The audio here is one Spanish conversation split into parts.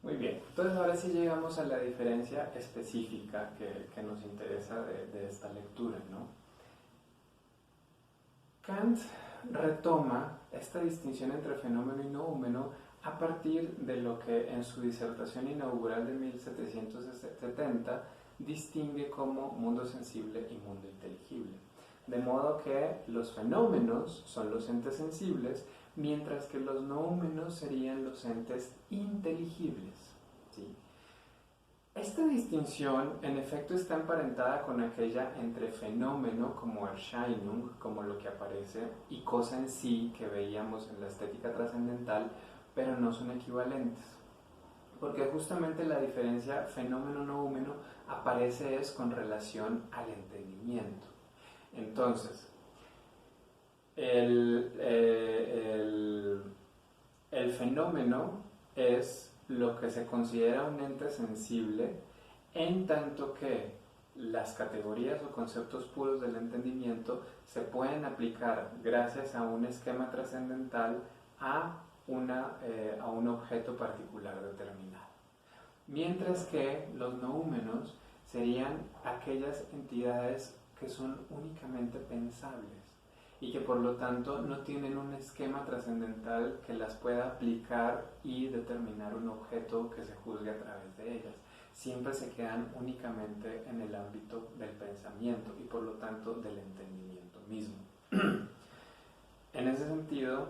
Muy bien, entonces ahora sí llegamos a la diferencia específica que nos interesa de esta lectura, ¿no? Kant retoma esta distinción entre fenómeno y noúmeno a partir de lo que en su disertación inaugural de 1770 distingue como mundo sensible y mundo inteligible. De modo que los fenómenos son los entes sensibles, mientras que los noúmenos serían los entes inteligibles. ¿Sí? Esta distinción, en efecto, está emparentada con aquella entre fenómeno, como Erscheinung, como lo que aparece, y cosa en sí, que veíamos en la estética trascendental, pero no son equivalentes. Porque justamente la diferencia fenómeno-noúmeno aparece es con relación al entendimiento. Entonces, el fenómeno es lo que se considera un ente sensible, en tanto que las categorías o conceptos puros del entendimiento se pueden aplicar gracias a un esquema trascendental a un objeto particular determinado. Mientras que los noúmenos serían aquellas entidades que son únicamente pensables y que por lo tanto no tienen un esquema trascendental que las pueda aplicar y determinar un objeto que se juzgue a través de ellas. Siempre se quedan únicamente en el ámbito del pensamiento y por lo tanto del entendimiento mismo. En ese sentido,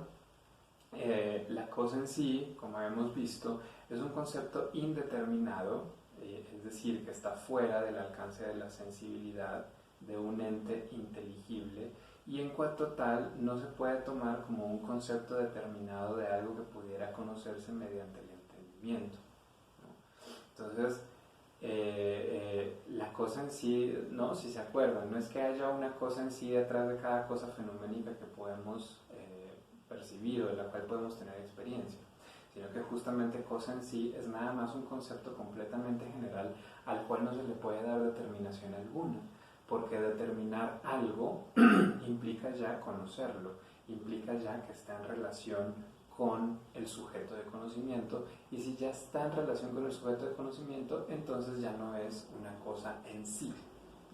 la cosa en sí, como hemos visto, es un concepto indeterminado, es decir, que está fuera del alcance de la sensibilidad de un ente inteligible, y en cuanto tal no se puede tomar como un concepto determinado de algo que pudiera conocerse mediante el entendimiento, ¿no? Entonces, la cosa en sí, ¿no? Si se acuerdan, no es que haya una cosa en sí detrás de cada cosa fenoménica que podemos percibir o de la cual podemos tener experiencia, sino que justamente cosa en sí es nada más un concepto completamente general al cual no se le puede dar determinación alguna, porque determinar algo implica ya conocerlo, implica ya que está en relación con el sujeto de conocimiento, y si ya está en relación con el sujeto de conocimiento, entonces ya no es una cosa en sí,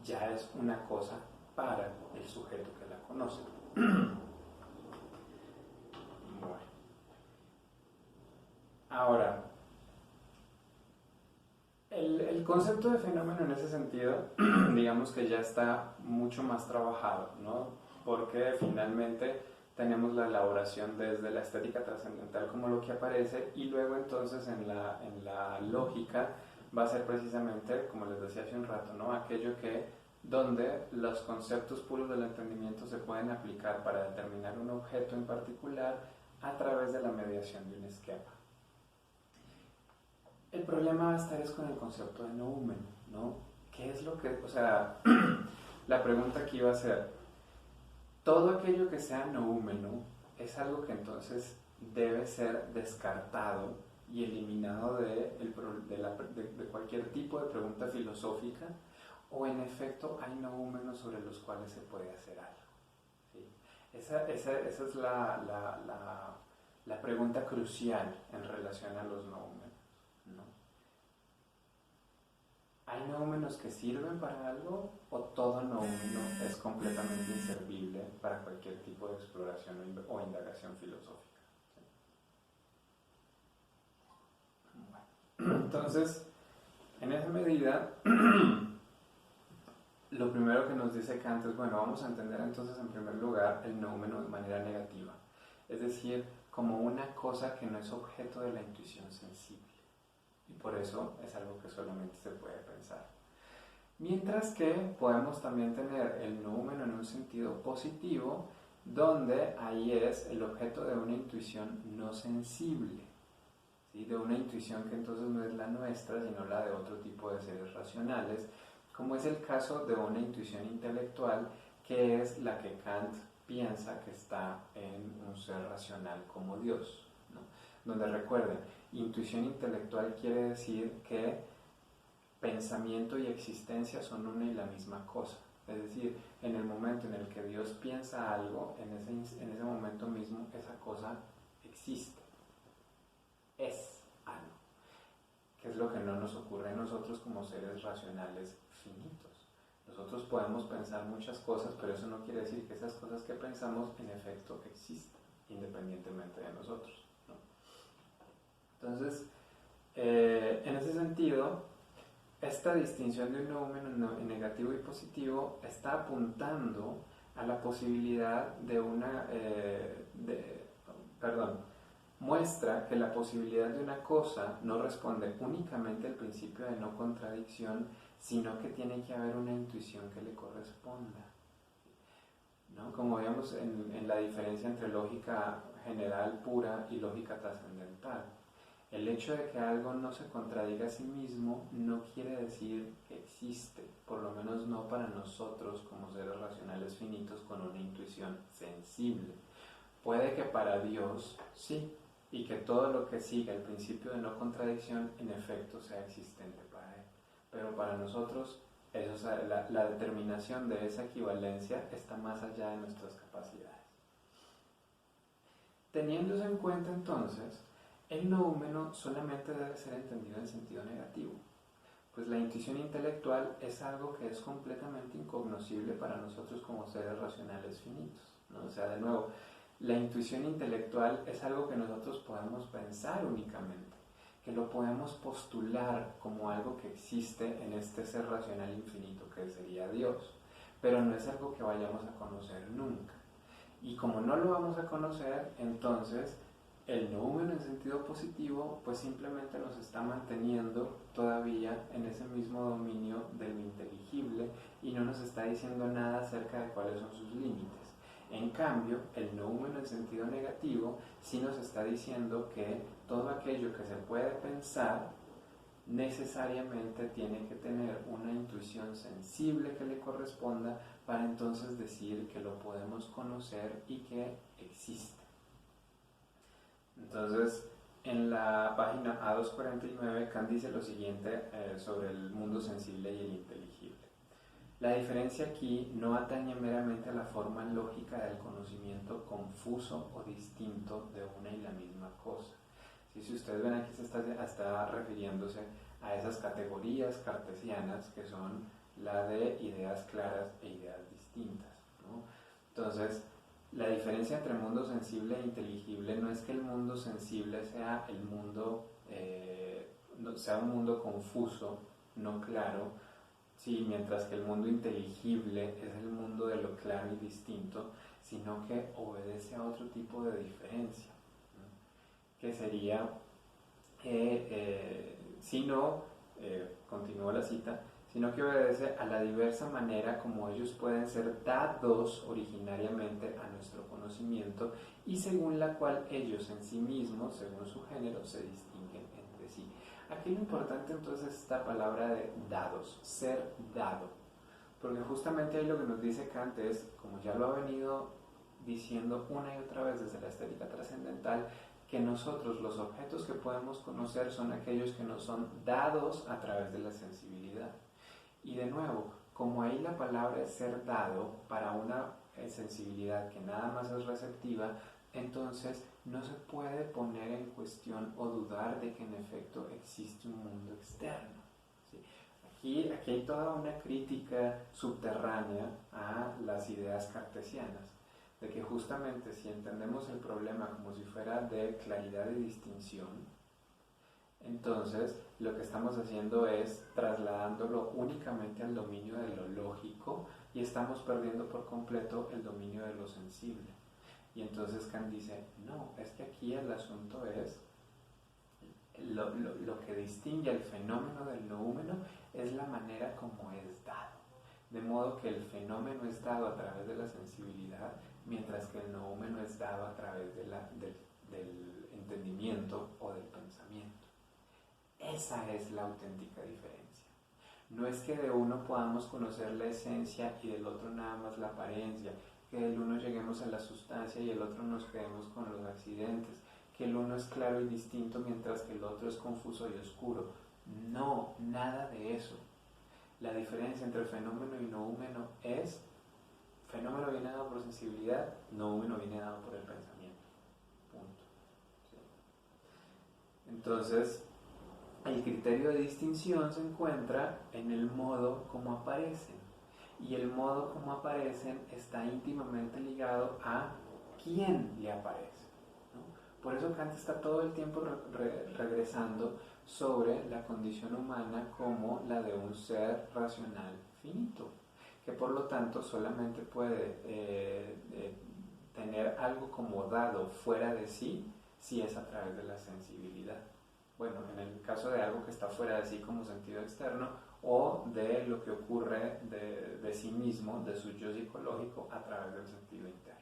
ya es una cosa para el sujeto que la conoce. Bueno. Ahora, el concepto de fenómeno en ese sentido, digamos que ya está mucho más trabajado, ¿no? Porque finalmente tenemos la elaboración desde la estética trascendental como lo que aparece, y luego entonces en la lógica va a ser precisamente, como les decía hace un rato, ¿no? Aquello que donde los conceptos puros del entendimiento se pueden aplicar para determinar un objeto en particular a través de la mediación de un esquema. El problema va a estar es con el concepto de noúmeno, ¿no? ¿Qué es lo que, o sea, la pregunta aquí va a ser, todo aquello que sea noúmeno es algo que entonces debe ser descartado y eliminado de cualquier tipo de pregunta filosófica, o en efecto hay noúmenos sobre los cuales se puede hacer algo, ¿sí? Esa es la pregunta crucial en relación a los noúmenos, ¿no? ¿Hay noúmenos que sirven para algo o todo noúmeno es completamente inservible para cualquier tipo de exploración o indagación filosófica? Bueno, entonces, en esa medida, lo primero que nos dice Kant es, bueno, vamos a entender entonces en primer lugar el noúmeno de manera negativa, es decir, como una cosa que no es objeto de la intuición sensible, y por eso es algo que solamente se puede pensar. Mientras que podemos también tener el noúmeno en un sentido positivo, donde ahí es el objeto de una intuición no sensible, ¿sí? De una intuición que entonces no es la nuestra, sino la de otro tipo de seres racionales, como es el caso de una intuición intelectual, que es la que Kant piensa que está en un ser racional como Dios, ¿no? Donde recuerden, intuición intelectual quiere decir que pensamiento y existencia son una y la misma cosa. Es decir, en el momento en el que Dios piensa algo, en ese momento mismo esa cosa existe, es algo. lo que no nos ocurre a nosotros como seres racionales finitos. Nosotros podemos pensar muchas cosas, pero eso no quiere decir que esas cosas que pensamos en efecto existan, independientemente de nosotros, ¿no? Entonces, en ese sentido, esta distinción de un noúmeno en negativo y positivo está apuntando a la posibilidad de muestra que la posibilidad de una cosa no responde únicamente al principio de no contradicción, sino que tiene que haber una intuición que le corresponda, ¿no? Como vemos en la diferencia entre lógica general pura y lógica trascendental. El hecho de que algo no se contradiga a sí mismo no quiere decir que existe, por lo menos no para nosotros como seres racionales finitos con una intuición sensible. Puede que para Dios sí, y que todo lo que siga el principio de no contradicción en efecto sea existente para Él. Pero para nosotros la determinación de esa equivalencia está más allá de nuestras capacidades. Teniendo eso en cuenta entonces, el noúmeno solamente debe ser entendido en sentido negativo, pues la intuición intelectual es algo que es completamente incognoscible para nosotros como seres racionales finitos, ¿no? O sea, de nuevo, la intuición intelectual es algo que nosotros podemos pensar únicamente, que lo podemos postular como algo que existe en este ser racional infinito que sería Dios, pero no es algo que vayamos a conocer nunca. Y como no lo vamos a conocer, entonces el noúmeno en sentido positivo pues simplemente nos está manteniendo todavía en ese mismo dominio de lo inteligible y no nos está diciendo nada acerca de cuáles son sus límites. En cambio, el noúmeno en sentido negativo sí nos está diciendo que todo aquello que se puede pensar necesariamente tiene que tener una intuición sensible que le corresponda para entonces decir que lo podemos conocer y que existe. Entonces, en la página A249, Kant dice lo siguiente sobre el mundo sensible y el inteligible. La diferencia aquí no atañe meramente a la forma lógica del conocimiento confuso o distinto de una y la misma cosa. Si ustedes ven aquí se está refiriéndose a esas categorías cartesianas que son la de ideas claras e ideas distintas, ¿no? Entonces, la diferencia entre mundo sensible e inteligible no es que el mundo sensible sea el mundo, sea un mundo confuso, no claro, sí, mientras que el mundo inteligible es el mundo de lo claro y distinto, sino que obedece a otro tipo de diferencia, ¿no? Que sería, continúo la cita, sino que obedece a la diversa manera como ellos pueden ser dados originariamente a nuestro conocimiento y según la cual ellos en sí mismos, según su género, se distinguen entre sí. Aquí lo importante entonces es esta palabra de dados, ser dado, porque justamente ahí lo que nos dice Kant es, como ya lo ha venido diciendo una y otra vez desde la estética trascendental, que nosotros los objetos que podemos conocer son aquellos que nos son dados a través de la sensibilidad. Y de nuevo, como ahí la palabra es ser dado para una sensibilidad que nada más es receptiva, entonces no se puede poner en cuestión o dudar de que en efecto existe un mundo externo, ¿sí? Aquí hay toda una crítica subterránea a las ideas cartesianas, de que justamente si entendemos el problema como si fuera de claridad y distinción, entonces lo que estamos haciendo es trasladándolo únicamente al dominio de lo lógico y estamos perdiendo por completo el dominio de lo sensible. Y entonces Kant dice, no, es que aquí el asunto es lo que distingue al fenómeno del noúmeno es la manera como es dado. De modo que el fenómeno es dado a través de la sensibilidad, mientras que el noúmeno es dado a través del entendimiento o del pensamiento. Esa es la auténtica diferencia. No es que de uno podamos conocer la esencia y del otro nada más la apariencia, que del uno lleguemos a la sustancia y el otro nos quedemos con los accidentes, que el uno es claro y distinto mientras que el otro es confuso y oscuro. No, nada de eso. La diferencia entre fenómeno y noúmeno es, fenómeno viene dado por sensibilidad, noúmeno viene dado por el pensamiento. Punto. ¿Sí? Entonces, el criterio de distinción se encuentra en el modo como aparecen. Y el modo como aparecen está íntimamente ligado a quién le aparece, ¿no? Por eso Kant está todo el tiempo regresando sobre la condición humana como la de un ser racional finito, que por lo tanto solamente puede tener algo como dado fuera de sí si es a través de la sensibilidad. Bueno, en el caso de algo que está fuera de sí como sentido externo, o de lo que ocurre de sí mismo, de su yo psicológico, a través del sentido interno.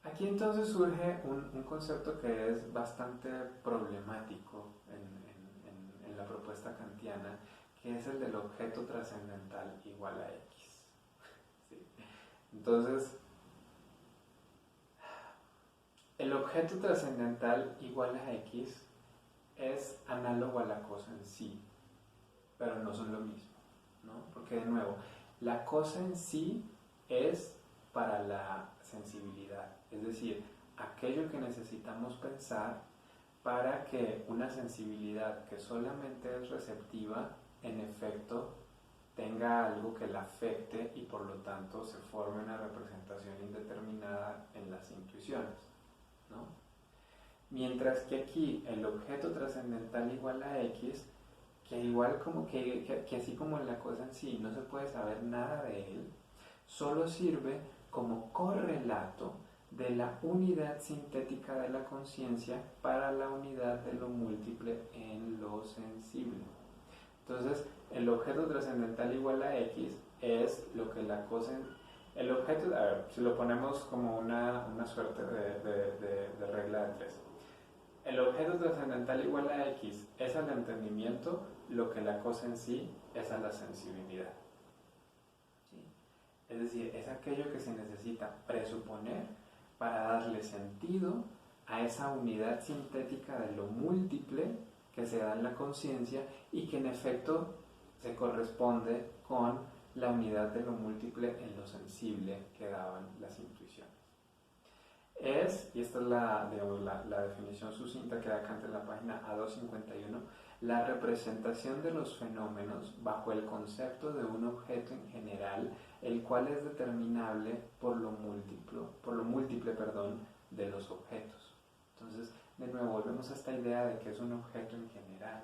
Aquí entonces surge un concepto que es bastante problemático en la propuesta kantiana, que es el del objeto trascendental igual a X. ¿Sí? Entonces, el objeto trascendental igual a X es análogo a la cosa en sí, pero no son lo mismo, ¿no? Porque de nuevo, la cosa en sí es para la sensibilidad, es decir, aquello que necesitamos pensar para que una sensibilidad que solamente es receptiva, en efecto, tenga algo que la afecte y por lo tanto se forme una representación indeterminada en las intuiciones, ¿no? Mientras que aquí el objeto trascendental igual a X, que igual como que así como en la cosa en sí no se puede saber nada de él, solo sirve como correlato de la unidad sintética de la conciencia para la unidad de lo múltiple en lo sensible. Entonces, el objeto trascendental igual a X es lo que la cosa... El objeto, a ver, si lo ponemos como una suerte de regla de tres. El objeto trascendental igual a X es al entendimiento lo que la cosa en sí es a la sensibilidad. ¿Sí? Es decir, es aquello que se necesita presuponer para darle sentido a esa unidad sintética de lo múltiple que se da en la conciencia y que en efecto se corresponde con la unidad de lo múltiple en lo sensible que daban las intuiciones. Es, y esta es la definición sucinta que da Kant en la página A251, la representación de los fenómenos bajo el concepto de un objeto en general, el cual es determinable por lo múltiple, de los objetos. Entonces, de nuevo, volvemos a esta idea de que es un objeto en general,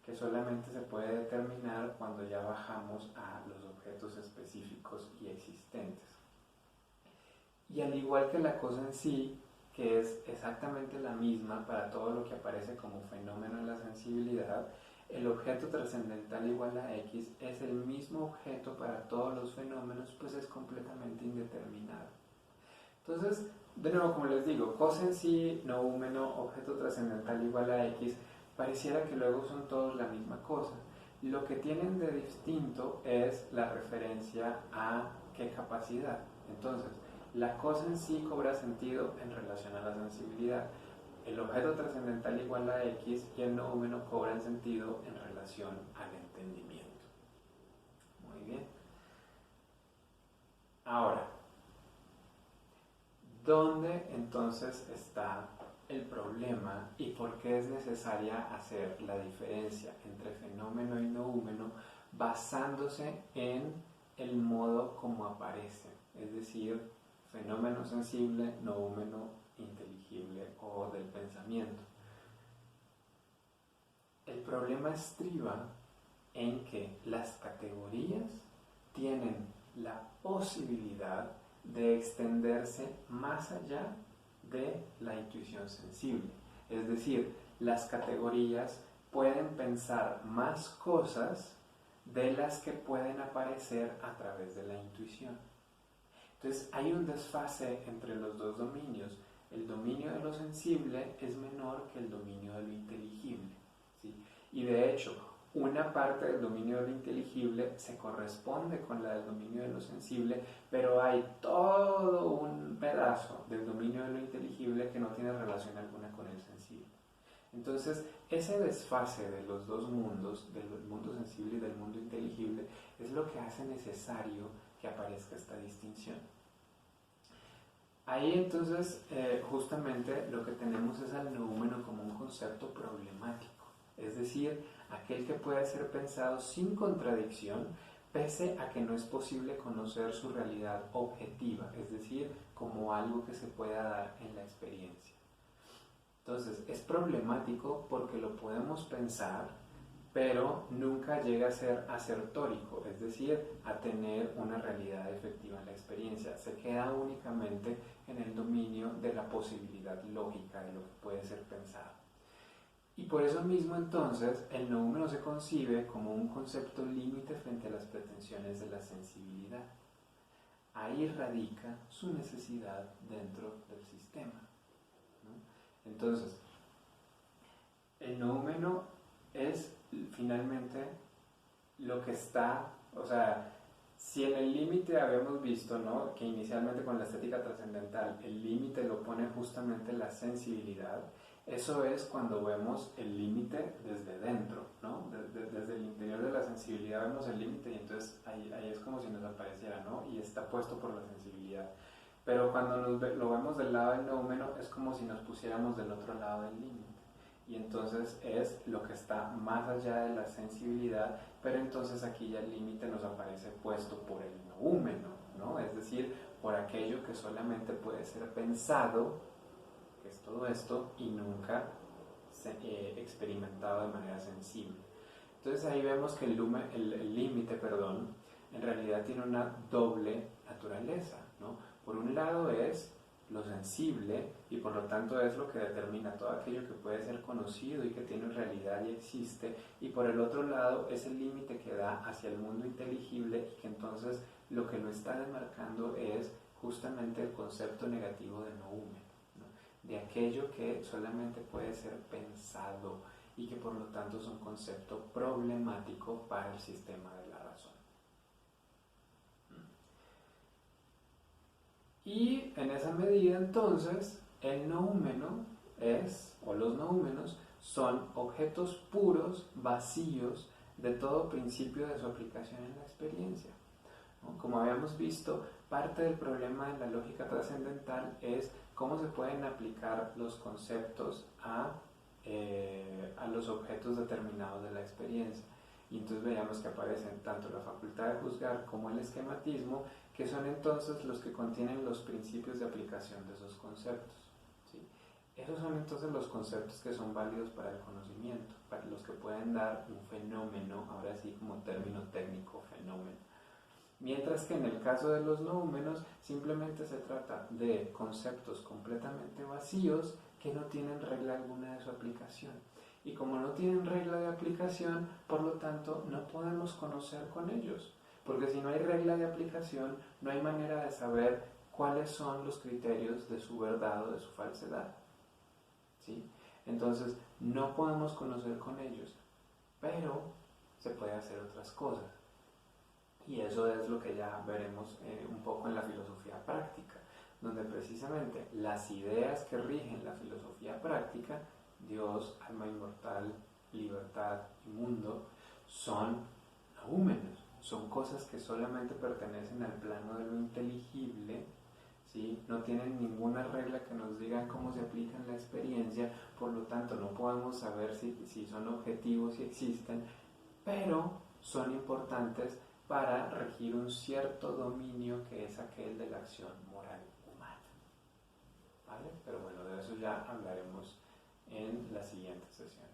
que solamente se puede determinar cuando ya bajamos a los objetos específicos y existentes. Y al igual que la cosa en sí, que es exactamente la misma para todo lo que aparece como fenómeno en la sensibilidad, el objeto trascendental igual a X es el mismo objeto para todos los fenómenos, pues es completamente indeterminado. Entonces, de nuevo, como les digo, cosa en sí, noúmeno, objeto trascendental igual a X, pareciera que luego son todos la misma cosa. Lo que tienen de distinto es la referencia a qué capacidad. Entonces, la cosa en sí cobra sentido en relación a la sensibilidad. El objeto trascendental igual a X y el noúmeno cobran sentido en relación al entendimiento. Muy bien. Ahora, ¿dónde entonces está el problema y por qué es necesaria hacer la diferencia entre fenómeno y noúmeno basándose en el modo como aparece? Es decir, fenómeno sensible, noúmeno inteligible o del pensamiento. El problema estriba en que las categorías tienen la posibilidad de extenderse más allá de la intuición sensible. Es decir, las categorías pueden pensar más cosas de las que pueden aparecer a través de la intuición. Entonces hay un desfase entre los dos dominios. El dominio de lo sensible es menor que el dominio de lo inteligible, ¿sí? Y de hecho, una parte del dominio de lo inteligible se corresponde con la del dominio de lo sensible, pero hay todo un pedazo del dominio de lo inteligible que no tiene relación alguna con el sensible. Entonces, ese desfase de los dos mundos, del mundo sensible y del mundo inteligible, es lo que hace necesario que aparezca esta distinción. Ahí entonces justamente lo que tenemos es al noúmeno como un concepto problemático, es decir, aquel que puede ser pensado sin contradicción, pese a que no es posible conocer su realidad objetiva, es decir, como algo que se pueda dar en la experiencia. Entonces, es problemático porque lo podemos pensar, pero nunca llega a ser asertórico, es decir, a tener una realidad efectiva en la experiencia. Se queda únicamente en el dominio de la posibilidad lógica de lo que puede ser pensado. Y por eso mismo entonces el noúmeno se concibe como un concepto límite frente a las pretensiones de la sensibilidad. Ahí radica su necesidad dentro del sistema, ¿no? Entonces, el noúmeno es finalmente lo que está, o sea, si en el límite habíamos visto, ¿no?, que inicialmente con la estética trascendental el límite lo pone justamente la sensibilidad, eso es cuando vemos el límite desde dentro, ¿no? Desde el interior de la sensibilidad vemos el límite y entonces ahí es como si nos apareciera, ¿no? Y está puesto por la sensibilidad. Pero cuando lo vemos del lado del noúmeno es como si nos pusiéramos del otro lado del límite. Y entonces es lo que está más allá de la sensibilidad, pero entonces aquí ya el límite nos aparece puesto por el noúmeno, ¿no? Es decir, por aquello que solamente puede ser pensado, que es todo esto, y nunca experimentado de manera sensible. Entonces ahí vemos que el límite, en realidad tiene una doble naturaleza, ¿no? Por un lado es lo sensible y por lo tanto es lo que determina todo aquello que puede ser conocido y que tiene realidad y existe, y por el otro lado es el límite que da hacia el mundo inteligible y que entonces lo que lo está demarcando es justamente el concepto negativo de noúmeno, ¿no? De aquello que solamente puede ser pensado y que por lo tanto es un concepto problemático para el sistema de la razón. Y en esa medida entonces el noúmeno es, o los noúmenos, son objetos puros, vacíos, de todo principio de su aplicación en la experiencia, ¿no? Como habíamos visto, parte del problema de la lógica trascendental es cómo se pueden aplicar los conceptos a los objetos determinados de la experiencia. Y entonces veíamos que aparecen tanto la facultad de juzgar como el esquematismo, que son entonces los que contienen los principios de aplicación de esos conceptos, ¿sí? Esos son entonces los conceptos que son válidos para el conocimiento, para los que pueden dar un fenómeno, ahora sí como término técnico, fenómeno. Mientras que en el caso de los noúmenos simplemente se trata de conceptos completamente vacíos que no tienen regla alguna de su aplicación. Y como no tienen regla de aplicación, por lo tanto no podemos conocer con ellos. Porque si no hay regla de aplicación, no hay manera de saber cuáles son los criterios de su verdad o de su falsedad, ¿sí? Entonces, no podemos conocer con ellos, pero se puede hacer otras cosas. Y eso es lo que ya veremos un poco en la filosofía práctica, donde precisamente las ideas que rigen la filosofía práctica, Dios, alma inmortal, libertad y mundo, son noúmenos, son cosas que solamente pertenecen al plano de lo inteligible, ¿sí? No tienen ninguna regla que nos diga cómo se aplica en la experiencia, por lo tanto no podemos saber si son objetivos, si existen, pero son importantes para regir un cierto dominio que es aquel de la acción moral humana, ¿vale? Pero bueno, de eso ya hablaremos en la siguiente sesión.